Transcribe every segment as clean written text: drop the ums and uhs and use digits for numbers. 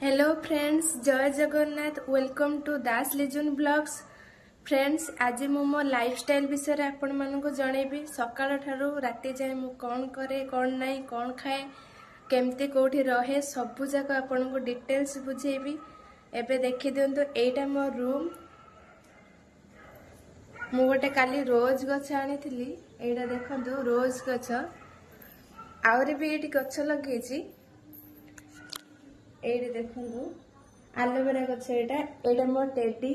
Hello friends, जय Jagannath. Welcome to Das Lijun blogs. Friends, आज मु मो लाइफस्टाइल विषय आपण मानक जनइबी। सकाळ ठारू राति जाए मु कौन करे, कौन नहीं, कौन खाए, केमती कोठी रहे, सबू जाक आपण को डिटेल्स बुझेबी। एबे देखि दियंतु, एटा मो रूम। मु गोटे काली रोज गछ आनी, एटा देखंतु रोज गछ। आउरी भी एटी गछ लगेछि। एटी देखंतु एलोवेरा गछ। एटा मो टेडी।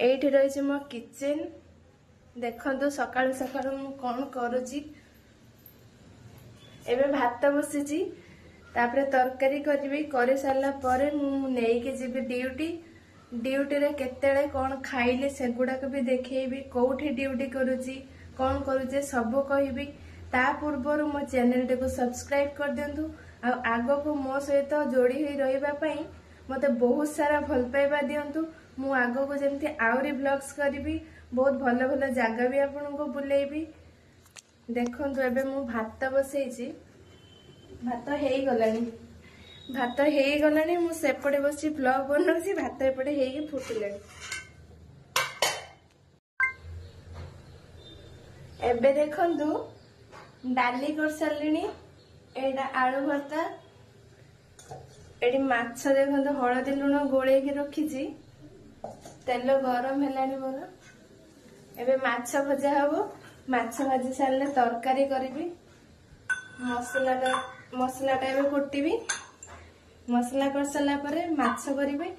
एठी रहिछि मो किचन। देखंतु सकाळु सकाळु मु कोन करूछि। एबे भात बसिछि, तापरे तरकारी करबी। करे सारला परे मु नेइके जिबी ड्यूटी रे केतेळे कोन खाइले सेगुडा को भी देखैबी। कोठी ड्यूटी करूछि, कोन करूछि सब कहिबी। ता पूर्वरु मो चैनल को सब्सक्राइब कर दियंतु। आगो को मो सहित जोड़ी होई रहिबा पई मते बहुत सारा भल पाइबा दियंतु। मु आगो को जेमती आउरी ब्लॉग्स करबी, बहुत भलो भलो जागा भी आपन को बुलेइबी। देखंतु एबे मु भात बसैछि। भात हेई गलानी। मु सेपटे बसी ब्लॉग बनौछि। भात एपटे हेई फुटिलानी। एबे देखंतु डाली कर सारलिनी। एटा आलू भर्ता। एटी माछ देखंतु हळदी लुण गोळे के रखिछि। तेल गरम हेलानी मोर। एबे माछ भजा हबो। माछ भाजी सारले तरकारी करबी। मसलाटा एबे कुटिबी। मसला कर सारला परे माछ करबी।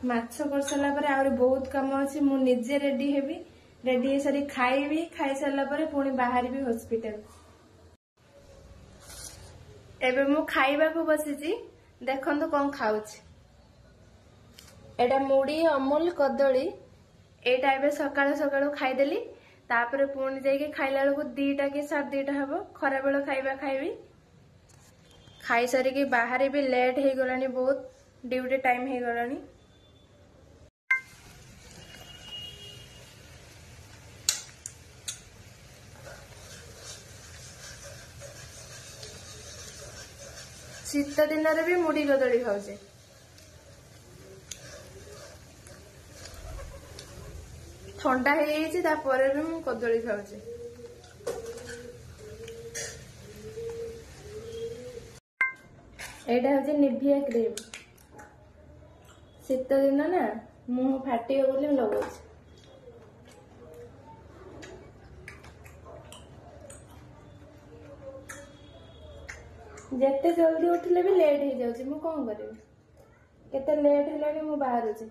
माछ कर सारला परे आउरी बहुत काम अछि। मु निजे रेडी हेबी। रेडी हे सारी खाइबी। खाइ सारला परे पुणी बाहरबी हॉस्पिटल। एबे मु खाइबा को बसिछि। देखंतु कोन खाउछि। एटा मुड़ी अमूल कदली। एटा एबे सकाळ सकाळ खाइदेली। तापरे पुणी जाइके खाइला बेलको 2टा कि 2:30 हबो। खरा बेल खाइबा खाइबी। खाइ सारी कि बाहर भी लेट हे गलानी। बहुत ड्यूटी टाइम हे गलानी। शीत दिन भी मुड़ी कदली खाऊे। ठंडा हो भी मु कदली खाऊे। एटा हूँ निभिया क्रीम। शीत दिन ना मुह फाटी बोली लगुच। जेते जल्दी उठले भी लेट हो जाउछि। मु कोन करिबी। केते लेट हेलानी मु बाहरुछि।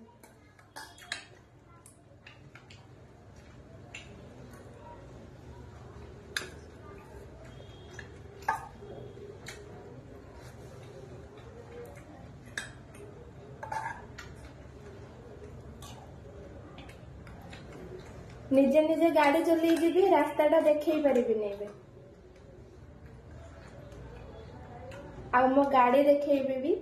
निजे निजे गाड़ी चलई जीबी। रास्ताटा देखई परिबिनी। एबे आ मो गाड़ी देखैबी भी।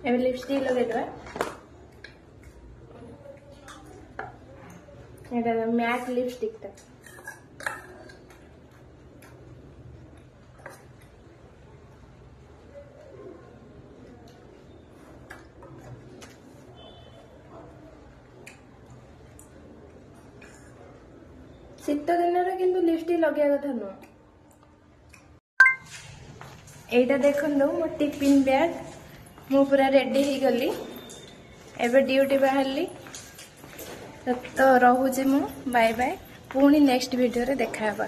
एबे लिपस्टिक लगे दवा। एटा मैट लिपस्टिक ता। शीत दिन किंतु लिपस्टिक लगे कथा नुह। एटा देखंदो मो टिफिन बैग। मु पूरा रेडी ही गली। एबे ड्यूटी बाहरली। तो रहूची मु। Bye bye. पुणी नेक्स्ट वीडियो रे देखा हबा।